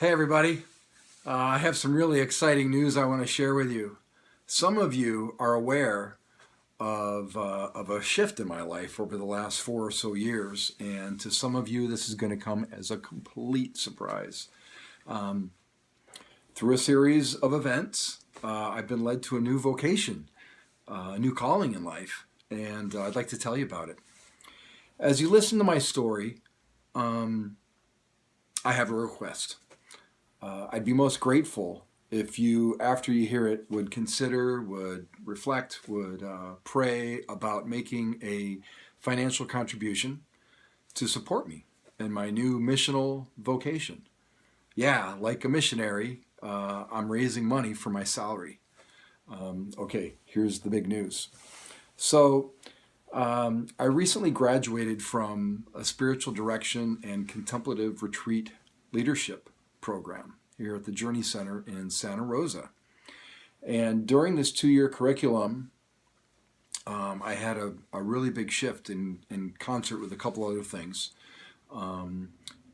Hey everybody, I have some really exciting news I want to share with you. Some of you are aware of a shift in my life over the last 4 or so years, and to some of you this is going to come as a complete surprise. Through a series of events, I've been led to a new vocation, a new calling in life, and I'd like to tell you about it. As you listen to my story, I have a request. I'd be most grateful if you, after you hear it, would consider, would reflect, would pray about making a financial contribution to support me in my new missional vocation. Yeah, like a missionary, I'm raising money for my salary. Okay, here's the big news. So, I recently graduated from a spiritual direction and contemplative retreat leadership program here at the Journey Center in Santa Rosa. And during this 2 year curriculum, I had a really big shift in concert with a couple other things. And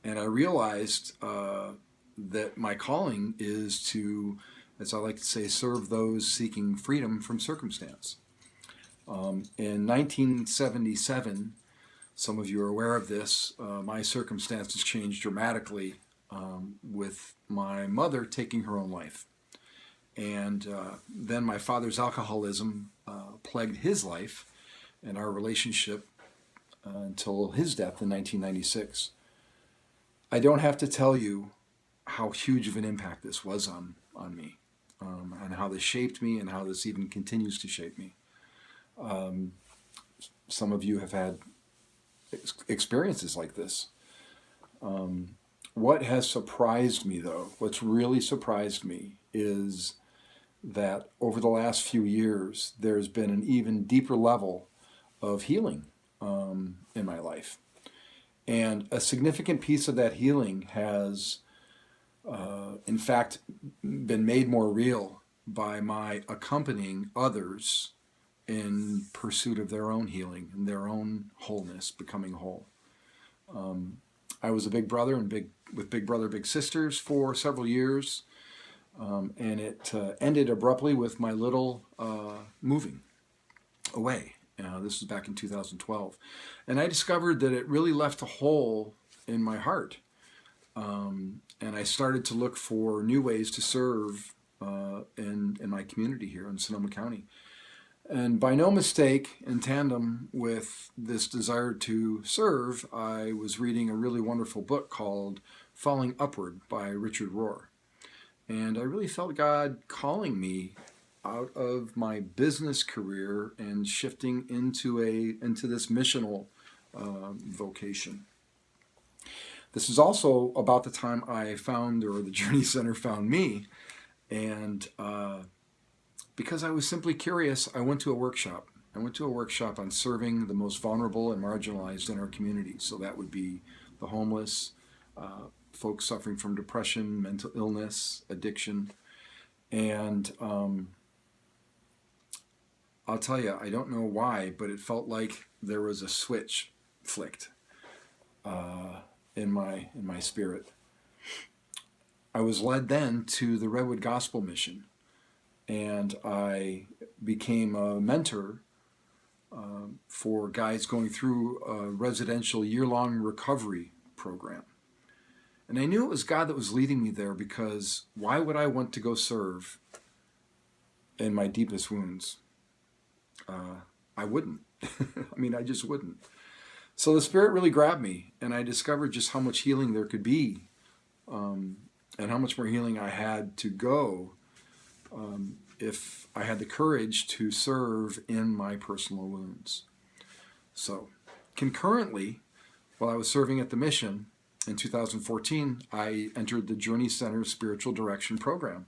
I realized that my calling is to, as I like to say, serve those seeking freedom from circumstance. In 1977, some of you are aware of this, my circumstances changed dramatically with my mother taking her own life. And then my father's alcoholism plagued his life and our relationship until his death in 1996. I don't have to tell you how huge of an impact this was on me, and how this shaped me and how this even continues to shape me. Some of you have had experiences like this. What has surprised me, though, what's really surprised me is that over the last few years, there's been an even deeper level of healing in my life. And a significant piece of that healing has, in fact, been made more real by my accompanying others in pursuit of their own healing and their own wholeness, becoming whole. I was a big brother and with Big Brother Big Sisters for several years, and it ended abruptly with my little moving away. This was back in 2012, and I discovered that it really left a hole in my heart, and I started to look for new ways to serve in my community here in Sonoma County. And by no mistake, in tandem with this desire to serve, I was reading a really wonderful book called Falling Upward by Richard Rohr. And I really felt God calling me out of my business career and shifting into this missional vocation. This is also about the time I found, or the Journey Center found me, and because I was simply curious, I went to a workshop. I went to a workshop on serving the most vulnerable and marginalized in our community. So that would be the homeless, folks suffering from depression, mental illness, addiction. And I'll tell you, I don't know why, but it felt like there was a switch flicked in my spirit. I was led then to the Redwood Gospel Mission, and I became a mentor for guys going through a residential year-long recovery program. And I knew it was God that was leading me there, because why would I want to go serve in my deepest wounds? I wouldn't. I mean, I just wouldn't. So the Spirit really grabbed me, and I discovered just how much healing there could be, and how much more healing I had to go if I had the courage to serve in my personal wounds. So, concurrently, while I was serving at the mission in 2014, I entered the Journey Center Spiritual Direction Program.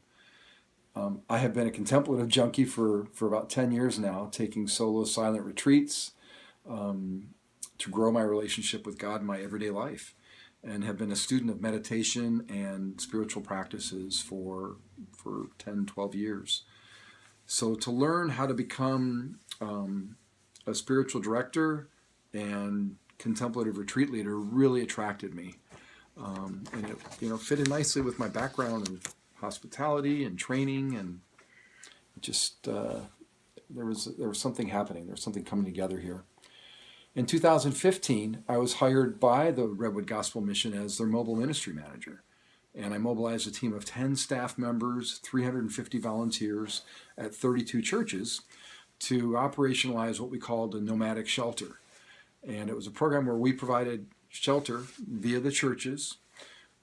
I have been a contemplative junkie for about 10 years now, taking solo silent retreats to grow my relationship with God in my everyday life, and have been a student of meditation and spiritual practices for 10, 12 years. So to learn how to become a spiritual director and contemplative retreat leader really attracted me. And it, fitted nicely with my background in hospitality and training, and just there was something happening. There was something coming together here. In 2015, I was hired by the Redwood Gospel Mission as their mobile ministry manager. And I mobilized a team of 10 staff members, 350 volunteers at 32 churches to operationalize what we called a nomadic shelter. And it was a program where we provided shelter via the churches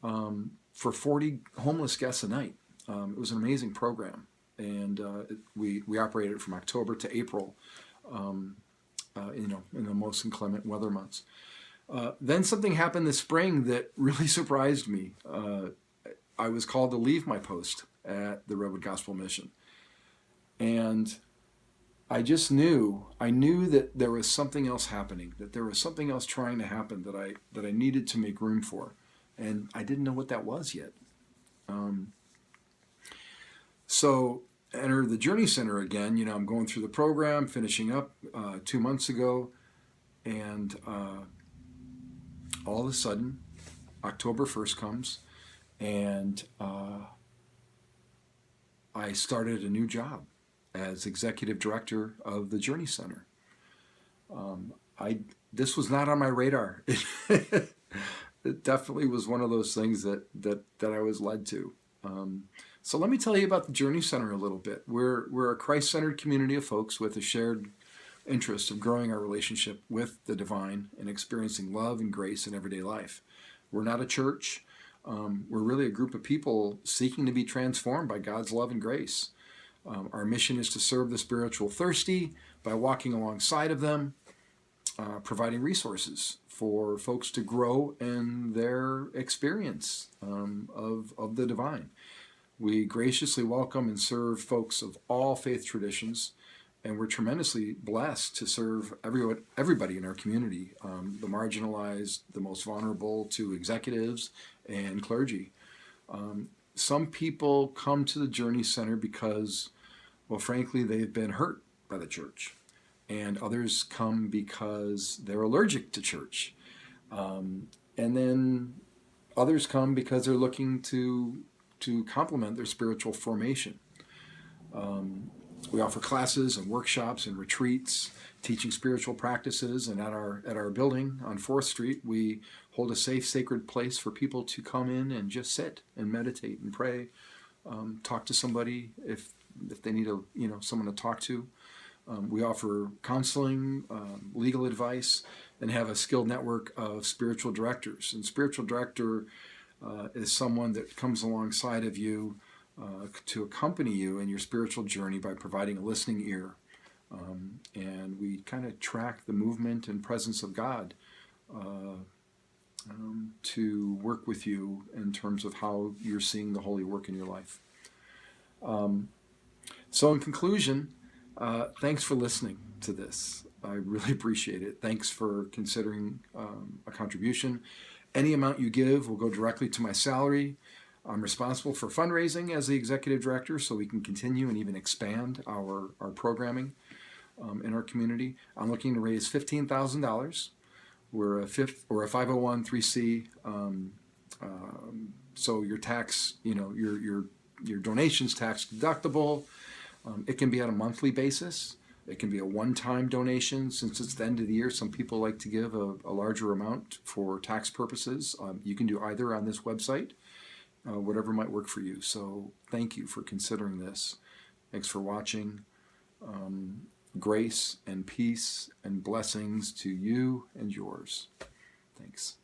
for 40 homeless guests a night. It was an amazing program. And we operated from October to April, in the most inclement weather months. Then something happened this spring that really surprised me. I was called to leave my post at the Redwood Gospel Mission. And I knew that there was something else happening, that there was something else trying to happen that I needed to make room for. And I didn't know what that was yet. So enter the Journey Center again. I'm going through the program, finishing up 2 months ago. And all of a sudden, October 1st comes, and I started a new job as executive director of the Journey Center. This was not on my radar. It definitely was one of those things that I was led to. So let me tell you about the Journey Center a little bit. We're a Christ-centered community of folks with a shared interest of growing our relationship with the divine and experiencing love and grace in everyday life. We're not a church. We're really a group of people seeking to be transformed by God's love and grace. Our mission is to serve the spiritual thirsty by walking alongside of them, providing resources for folks to grow in their experience of the divine. We graciously welcome and serve folks of all faith traditions, and we're tremendously blessed to serve everybody in our community, the marginalized, the most vulnerable, to executives and clergy. Some people come to the Journey Center because, well, frankly, they've been hurt by the church. And others come because they're allergic to church. And then others come because they're looking to complement their spiritual formation. We offer classes and workshops and retreats, teaching spiritual practices, and at our building on 4th Street, we hold a safe, sacred place for people to come in and just sit and meditate and pray, talk to somebody if they need someone to talk to. We offer counseling, legal advice, and have a skilled network of spiritual directors. And spiritual director is someone that comes alongside of you to accompany you in your spiritual journey by providing a listening ear. And we kind of track the movement and presence of God to work with you in terms of how you're seeing the holy work in your life. So in conclusion, thanks for listening to this. I really appreciate it. Thanks for considering a contribution. Any amount you give will go directly to my salary. I'm responsible for fundraising as the executive director, so we can continue and even expand our programming in our community. I'm looking to raise $15,000. We're a 501(c)(3), so your tax, your donation's tax deductible. It can be on a monthly basis. It can be a one-time donation. Since it's the end of the year, some people like to give a larger amount for tax purposes. You can do either on this website, whatever might work for you. So thank you for considering this. Thanks for watching. Grace and peace and blessings to you and yours. Thanks.